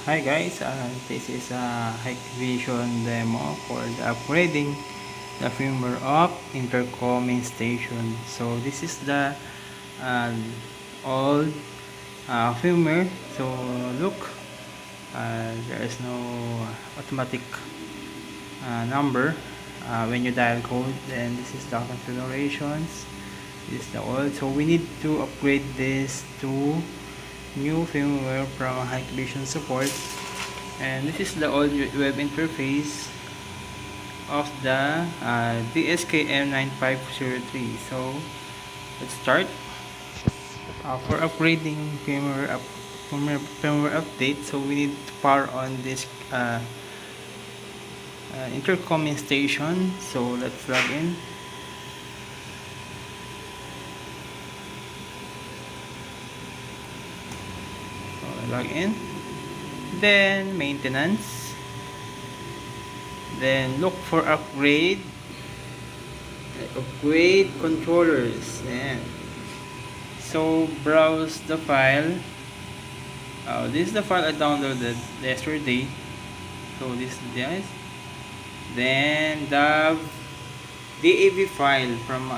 Hi guys, this is a Hikvision demo for the upgrading the firmware of intercom station. So this is the uh, old firmware. So look, there is no automatic number when you dial code. Then this is the configurations. This is the old. So we need to upgrade this to new firmware from Hikvision support, and this is the old web interface of the DS-KM9503. So let's start. For upgrading firmware update, so we need to power on this intercom station. So let's log in. So log in, then maintenance, then look for upgrade controllers. Then so browse the file. This is the file I downloaded yesterday. So this is this. Then the DAV file from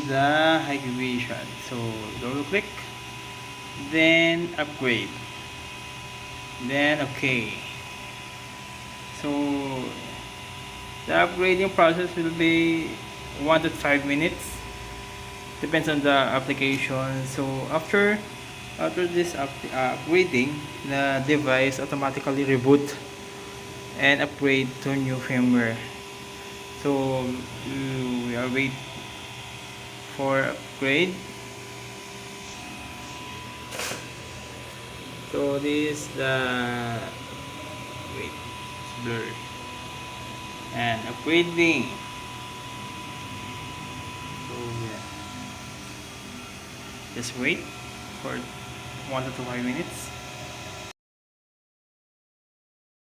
the Hikvision. So double click, then upgrade, then okay. So the upgrading process will be 1 to 5 minutes, depends on the application. So after this upgrading, the device automatically reboot and upgrade to new firmware. So we are wait for upgrade. So this the wait, it's blurred, and upgrading. So yeah, just wait for 1 to 5 minutes.